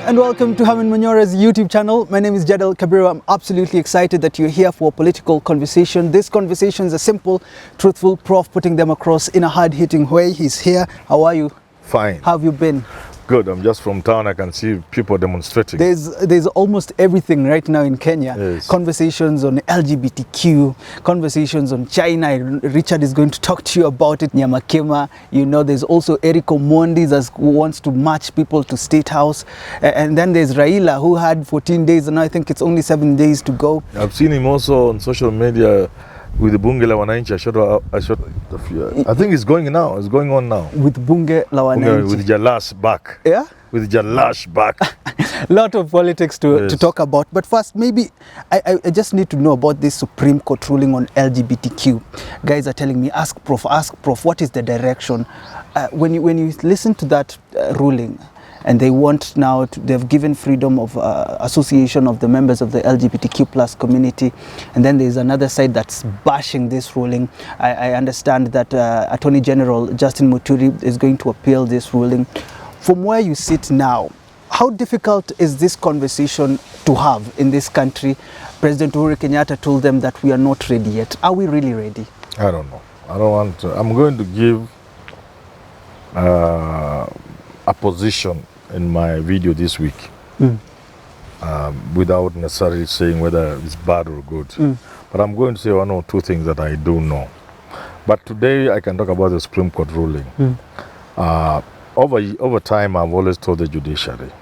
and welcome to Herman Manyora's YouTube channel. My name is Jadel Kabiru. I'm absolutely excited that you're here for a political conversation. This conversation is a simple, truthful prof putting them across in a hard-hitting way. He's here. How are you? Fine. How have you been? Good. I'm just from town. I can see people demonstrating. There's almost everything right now in Kenya. Yes. Conversations on LGBTQ, conversations on China. Richard is going to talk to you about it. Nyamakema. You know, there's also Eric Omondi who wants to march people to State House. And then there's Raila, who had 14 days, and I think it's only 7 days to go. I've seen him also on social media with the Bunge la Wananchi. I think it's going now. It's going on now. With Bunge la Wananchi. With Jalash back. Yeah? With Jalash back. Lot of politics to talk about. But first, maybe I just need to know about this Supreme Court ruling on LGBTQ. Guys are telling me, ask Prof, what is the direction? When you listen to that ruling, and they want now, they've given freedom of association of the members of the LGBTQ plus community. And then there's another side that's bashing this ruling. I understand that Attorney General Justin Muturi is going to appeal this ruling. From where you sit now, how difficult is this conversation to have in this country? President Uhuru Kenyatta told them that we are not ready yet. Are we really ready? I don't know. I don't want to. I'm going to give a position in my video this week without necessarily saying whether it's bad or good. But I'm going to say one or two things that I do know. But today I can talk about the Supreme Court ruling. Over time, I've always told the judiciary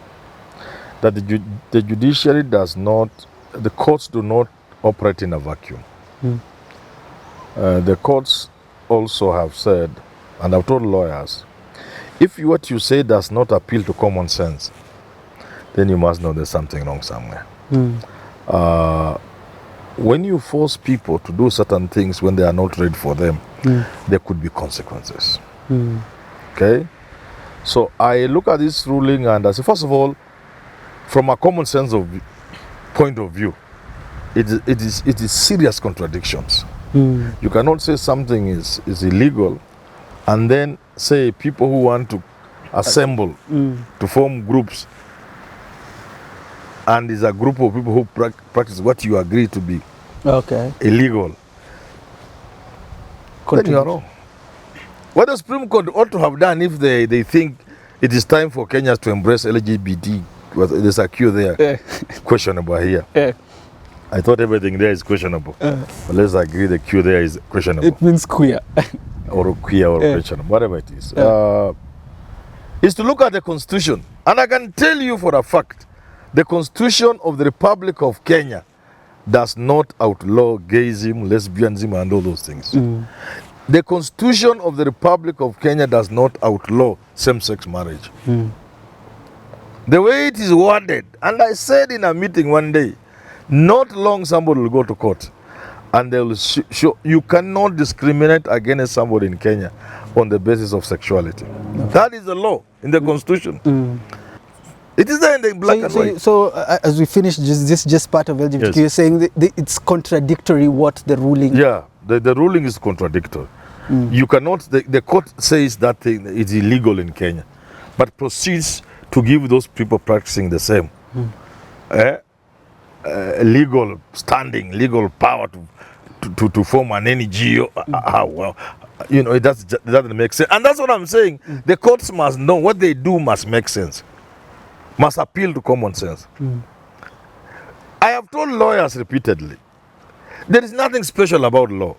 that the judiciary does not, the courts do not operate in a vacuum. The courts also have said, and I've told lawyers, if what you say does not appeal to common sense, then you must know there's something wrong somewhere. When you force people to do certain things when they are not ready for them, there could be consequences. Okay? So I look at this ruling and I say, first of all, from a common sense point of view, it is serious contradictions. You cannot say something is illegal and then say people who want to assemble to form groups and is a group of people who practice what you agree to be illegal. Then you are wrong. What the Supreme Court ought to have done if they think it is time for Kenyans to embrace LGBT, there's a queue there, questionable here. I thought everything there is questionable. But let's agree the queue there is questionable. It means queer. Or queer or questionable, whatever it is. Is to look at the Constitution. And I can tell you for a fact, the Constitution of the Republic of Kenya does not outlaw gayism, lesbianism, and all those things. The Constitution of the Republic of Kenya does not outlaw same-sex marriage. The way it is worded, and I said in a meeting one day, not long somebody will go to court and they will show you cannot discriminate against somebody in Kenya on the basis of sexuality. That is the law in the Constitution. It is there in the black and white. So as we finish this part of LGBT, you're saying that it's contradictory what the ruling... Yeah, the ruling is contradictory. You cannot, the court says that thing is illegal in Kenya, but proceeds to give those people practicing the same legal standing, legal power to form an NGO. Well, you know, it doesn't make sense. And that's what I'm saying. The courts must know what they do must make sense, must appeal to common sense. I have told lawyers repeatedly, there is nothing special about law.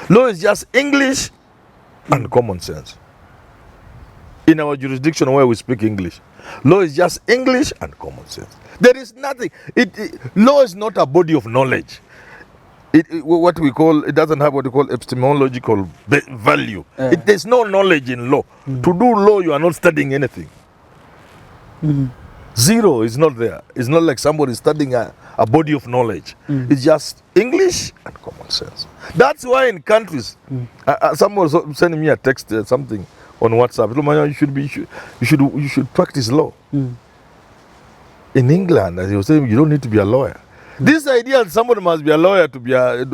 Law is just English and common sense. In our jurisdiction where we speak English, law is just English and common sense. There is nothing. Law is not a body of knowledge. What we call, it doesn't have what we call epistemological value. There's no knowledge in law. To do law, you are not studying anything. Zero is not there. It's not like somebody studying a body of knowledge. It's just English and common sense. That's why in countries, someone was sending me a text, something on WhatsApp. You should practice law. In England, as he was saying, you don't need to be a lawyer. This idea that somebody must be a lawyer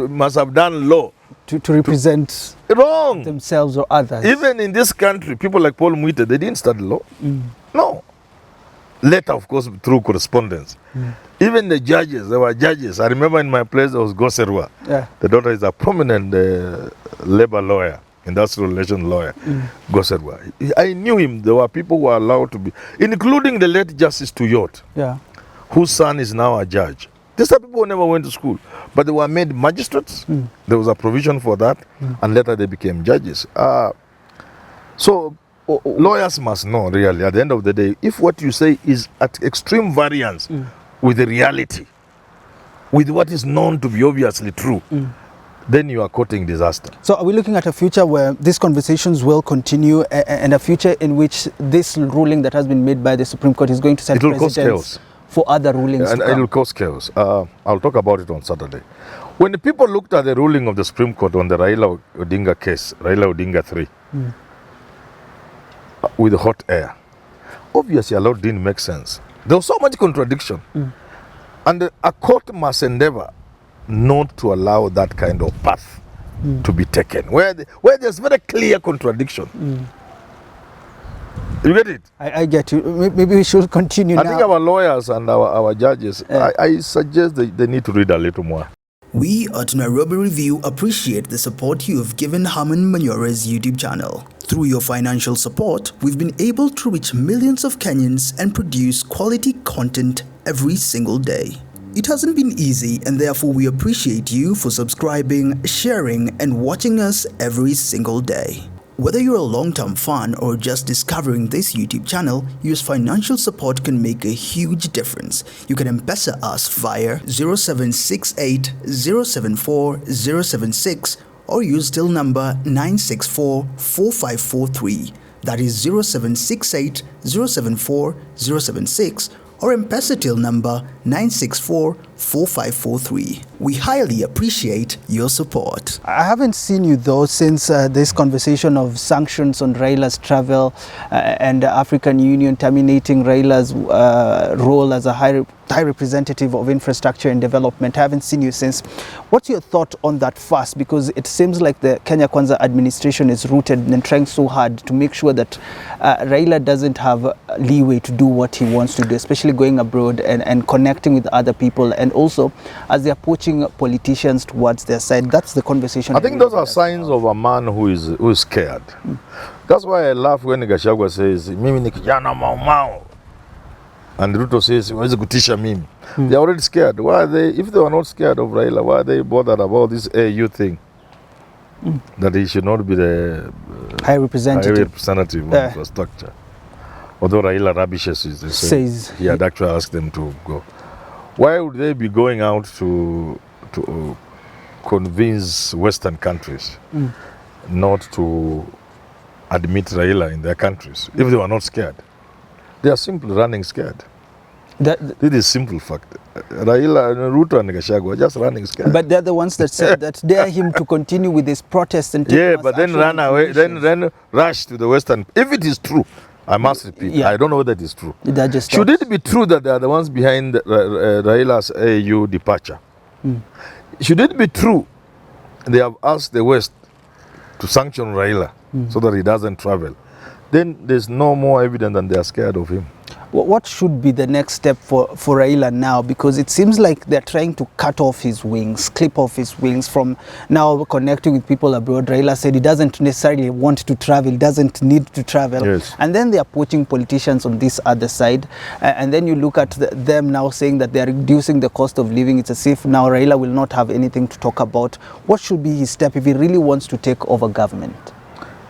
must have done law to represent themselves or others. Even in this country, people like Paul Muite, they didn't study law. No. later, of course, through correspondence. Even the judges, there were judges. I remember in my place there was Gachagua. Yeah. The daughter is a prominent labor lawyer, industrial relations lawyer, Gachagua. I knew him. There were people who were allowed to be, including the late Justice Tuyot, Yeah. whose son is now a judge. These are people who never went to school, but they were made magistrates. There was a provision for that, and later they became judges. So lawyers must know, really, at the end of the day, if what you say is at extreme variance with the reality, with what is known to be obviously true, then you are courting disaster. So are we looking at a future where these conversations will continue, and a future in which this ruling that has been made by the Supreme Court is going to set It will cause precedents chaos. for other rulings And to it come? will cause chaos. I'll talk about it on Saturday. When the people looked at the ruling of the Supreme Court on the Raila Odinga case, Raila Odinga 3, with hot air, obviously a lot didn't make sense. There was so much contradiction. And a court must endeavor not to allow that kind of path to be taken, where there's very clear contradiction. You get it? I get you. Maybe we should continue I now. think our lawyers and our judges, I suggest they need to read a little more. We at Nairobi Review appreciate the support you have given Herman Manyora's YouTube channel. Through your financial support, we've been able to reach millions of Kenyans and produce quality content every single day. It hasn't been easy, and therefore we appreciate you for subscribing, sharing, and watching us every single day. Whether you're a long-term fan or just discovering this YouTube channel, your financial support can make a huge difference. You can M-Pesa us via 0768 074 076 or use till number 964 4543. That is 0768 074 076 or M-Pesa till number 964 4543. We highly appreciate your support. I haven't seen you though since this conversation of sanctions on Raila's travel and the African Union terminating Raila's role as a high representative of infrastructure and development. I haven't seen you since. What's your thought on that first? Because it seems like the Kenya Kwanza administration is rooted and trying so hard to make sure that Raila doesn't have leeway to do what he wants to do, especially going abroad and connecting with other people, and also as they're poaching politicians towards their side. That's the conversation. I think those are signs of a man who is scared. That's why I laugh when Gachagua says, "Mimi ni kijana mau mau," and Ruto says, "Wezi kutisha mimi." They're already scared. Why are they? If they were not scared of Raila, why are they bothered about this AU thing? That he should not be the high representative of infrastructure. Although Raila rubbishes it, says he had actually asked them to go. Why would they be going out to convince Western countries not to admit Raila in their countries if they were not scared? They are simply running scared. This is simple fact. Raila, Ruto and Gachagua are just running scared. But they're the ones that said that dare him to continue with his protests and but then run away, then rush to the Western. If it is true, I must repeat, I don't know that is true. Should it be true that they are the ones behind Raila's AU departure? Should it be true they have asked the West to sanction Raila so that he doesn't travel? Then there's no more evidence than they are scared of him. What should be the next step for Raila now? Because it seems like they're trying to cut off his wings, clip off his wings from now connecting with people abroad. Raila said he doesn't necessarily want to travel, doesn't need to travel. Yes. And then they are poaching politicians on this other side. And then you look at them now saying that they are reducing the cost of living. It's as if now Raila will not have anything to talk about. What should be his step if he really wants to take over government?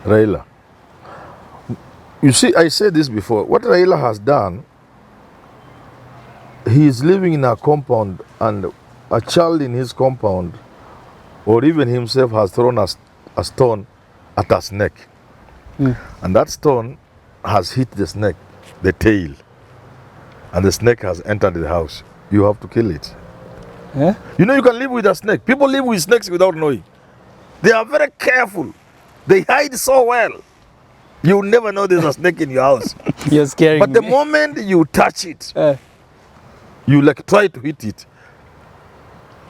Raila. You see, I said this before. What Raila has done, he is living in a compound, and a child in his compound, or even himself, has thrown a stone at a snake. And that stone has hit the snake, the tail, and the snake has entered the house. You have to kill it. Yeah? You know, you can live with a snake. People live with snakes without knowing. They are very careful. They hide so well. You never know there's a snake in your house. You're scaring But me. the moment you touch it, you like try to hit it,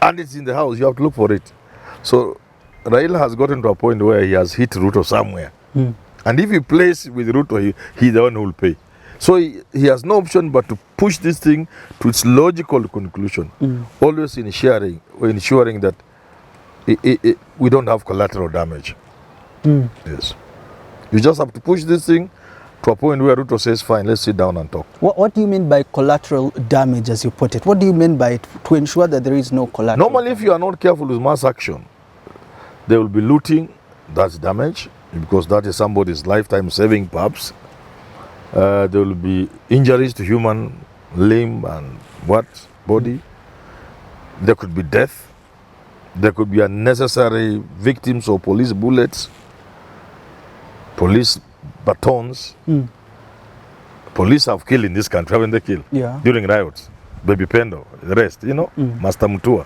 and it's in the house, you have to look for it. So Raila has gotten to a point where he has hit Ruto somewhere. And if he plays with Ruto, he's the one who will pay. So he has no option but to push this thing to its logical conclusion, always ensuring that we don't have collateral damage. Yes. You just have to push this thing to a point where Ruto says, fine, let's sit down and talk. What do you mean by collateral damage, as you put it? What do you mean by it, to ensure that there is no collateral Normally, damage? if you are not careful with mass action, there will be looting, that's damage, because that is somebody's lifetime saving perhaps. There will be injuries to human limb and body. There could be death. There could be unnecessary victims of police bullets, police batons. Police have killed in this country, haven't they killed? Yeah. During riots. Baby Pendo, the rest, Master Mutua,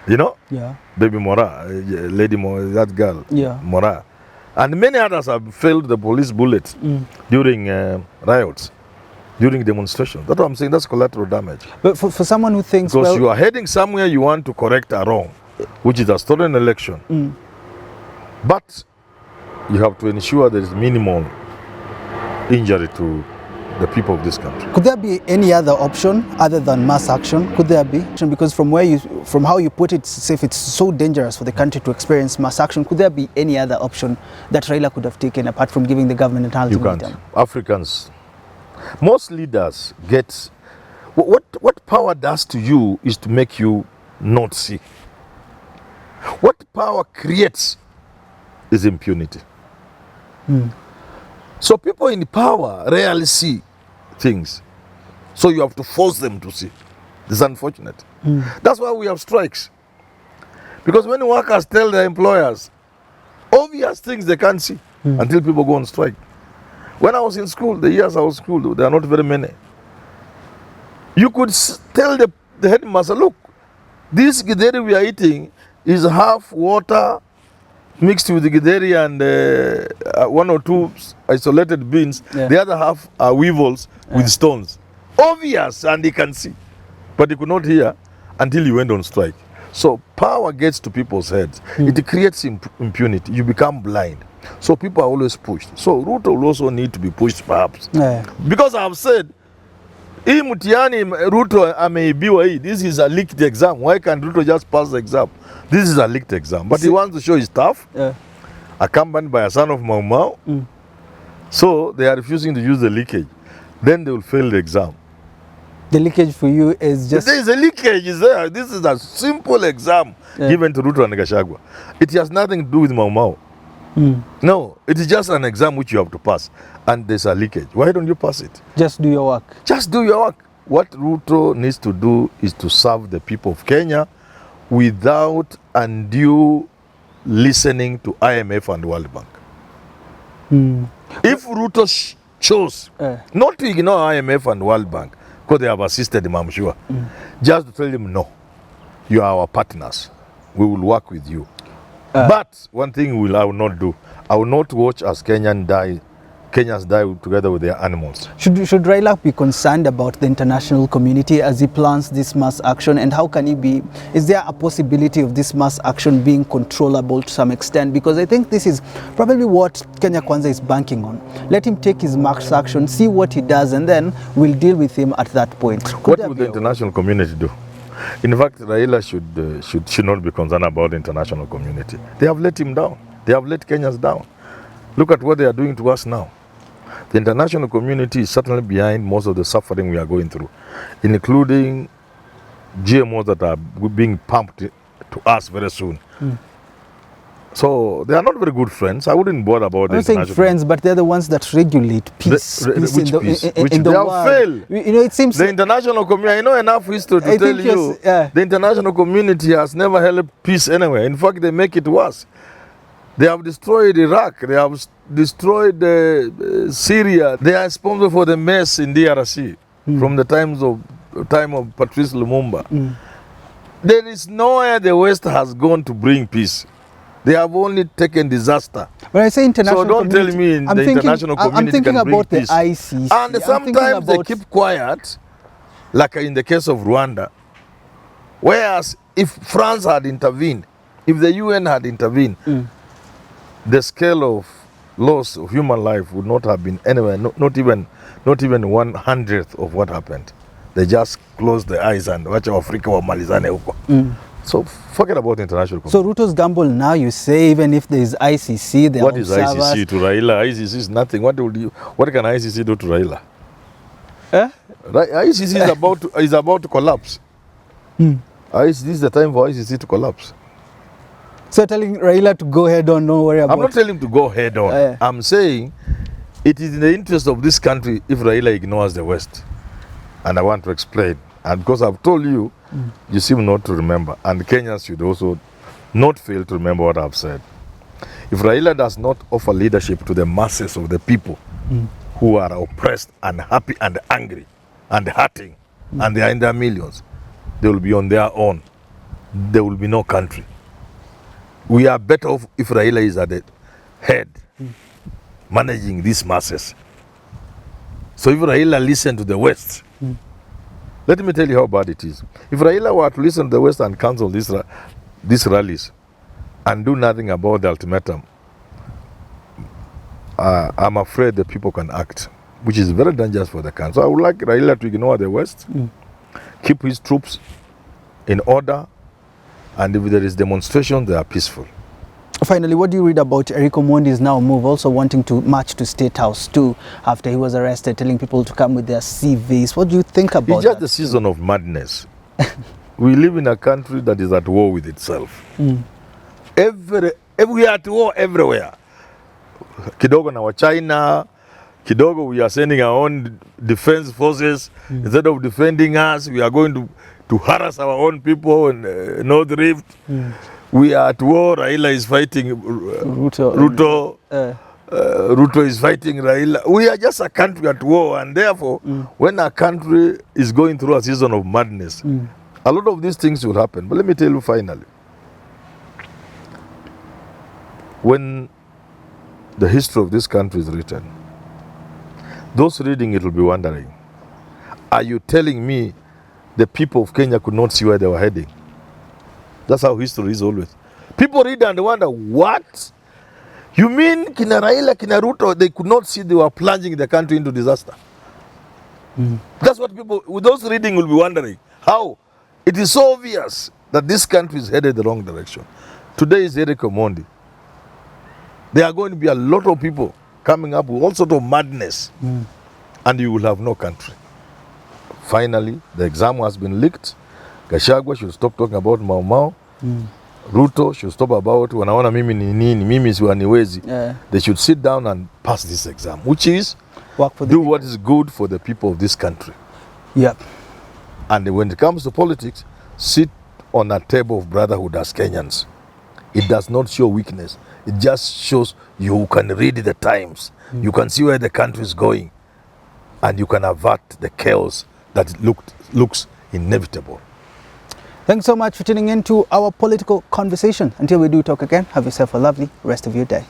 Yeah. Baby Mora, Lady Mora, that girl, Yeah. Mora. And many others have failed the police bullets during riots, during demonstrations. That's what I'm saying, that's collateral damage. But for someone who thinks, Because well, you are heading somewhere you want to correct a wrong, which is a stolen election. But you have to ensure there is minimal injury to the people of this country. could there be any other option other than mass action? Could there be? Because from how you put it, say if it's so dangerous for the country to experience mass action, could there be any other option that Raila could have taken apart from giving the government an You ultimatum? can't. Africans, most leaders get, what power does to you is to make you not see. What power creates is impunity. So people in power rarely see things. So you have to force them to see. It's unfortunate. That's why we have strikes. Because when workers tell their employers obvious things they can't see until people go on strike. When I was in school, the years I was in school, there are not very many. You could tell the headmaster, look, this githeri we are eating is half water mixed with the githeri and one or two isolated beans. Yeah. The other half are weevils with stones. Obvious, and he can see. But he could not hear until he went on strike. So power gets to people's heads. It creates impunity. You become blind. So people are always pushed. So Ruto will also need to be pushed perhaps. Yeah. Because I have said, hii mtihani Ruto ameibiwa hii. This is a leaked exam. Why can't Ruto just pass the exam? This is a leaked exam. But he wants to show his tough, accompanied by a son of Mau Mau. So they are refusing to use the leakage. Then they will fail the exam. The leakage for you is just... There is a leakage is there. This is a simple exam given to Ruto and Gachagua. It has nothing to do with Mau Mau. No, it is just an exam which you have to pass. And there's a leakage. Why don't you pass it? Just do your work. Just do your work. What Ruto needs to do is to serve the people of Kenya without undue listening to IMF and World Bank. If Ruto chose not to ignore IMF and World Bank, because they have assisted him, I'm sure, just to tell him, no, you are our partners. We will work with you. But one thing I will not do. I will not watch as Kenyans die together with their animals. Should Raila be concerned about the international community as he plans this mass action, and how can he be, is there a possibility of this mass action being controllable to some extent? Because I think this is probably what Kenya Kwanza is banking on. Let him take his mass action, see what he does, and then we'll deal with him at that point. What would the international community do? In fact, Raila should not be concerned about the international community. They have let him down. They have let Kenyans down. Look at what they are doing to us now. The international community is certainly behind most of the suffering we are going through, including GMOs that are being pumped to us very soon. So they are not very good friends. I wouldn't bother about the international. I'm not saying friends, but they're the ones that regulate peace. Which peace? In the they have world. failed. You know, it seems the international community. I know enough history to I tell think you the international community has never helped peace anywhere. In fact, they make it worse. They have destroyed Iraq. They have destroyed Syria. They are responsible for the mess in DRC from the time of Patrice Lumumba. There is nowhere the West has gone to bring peace. They have only taken disaster. When I say international so don't tell me international community I'm thinking can bring about peace. The ICC. And sometimes they keep quiet, like in the case of Rwanda. Whereas if France had intervened, if the UN had intervened, the scale of loss of human life would not have been anywhere, not even 1/100th of what happened. They just closed their eyes and watch Africa wa malizane huko. So forget about international community. So Ruto's gamble now, you say, even if there is ICC, there What are is observers. ICC to Raila? ICC is nothing. What can ICC do to Raila? ICC is about to collapse. This is the time for ICC to collapse. So telling Raila to go head on, don't worry about it. I'm not telling him to go head on. I'm saying it is in the interest of this country if Raila ignores the West. And I want to explain. And because I've told you, you seem not to remember. And Kenyans should also not fail to remember what I've said. If Raila does not offer leadership to the masses of the people who are oppressed and happy and angry and hurting, and they are in their millions, they will be on their own. There will be no country. We are better off if Raila is at the head, managing these masses. So if Raila listened to the West, let me tell you how bad it is. If Raila were to listen to the West and cancel these rallies and do nothing about the ultimatum, I'm afraid the people can act, which is very dangerous for the country. So I would like Raila to ignore the West, keep his troops in order, and if there is demonstration, they are peaceful. Finally, what do you read about Eric Omondi's now move, also wanting to march to State House too, after he was arrested, telling people to come with their CVs? What do you think about that? It's just the season of madness. We live in a country that is at war with itself. We are at war everywhere. Kidogo na wa China, kidogo we are sending our own defense forces. Instead of defending us, we are going to harass our own people in North Rift. We are at war. Raila is fighting Ruto. Ruto is fighting Raila. We are just a country at war, and therefore, when a country is going through a season of madness, a lot of these things will happen. But let me tell you finally, when the history of this country is written, those reading it will be wondering, are you telling me the people of Kenya could not see where they were heading? That's how history is always. People read and wonder, what? You mean Kina Raila, Kina Ruto, they could not see they were plunging the country into disaster? That's what people, with those reading, will be wondering. How? It is so obvious that this country is headed the wrong direction. Today is Eric Omondi. There are going to be a lot of people coming up with all sorts of madness, and you will have no country. Finally, the exam has been leaked. Gachagua should stop talking about Mau Mau. Ruto should stop about wanaona mimi ni nini, mimi si waniwezi. They should sit down and pass this exam, which is do what is good for the people of this country. Yep. And when it comes to politics, sit on a table of brotherhood as Kenyans. It does not show weakness. It just shows you can read the times. You can see where the country is going, and you can avert the chaos that looks inevitable. Thanks so much for tuning in to our political conversation. Until we do talk again, have yourself a lovely rest of your day.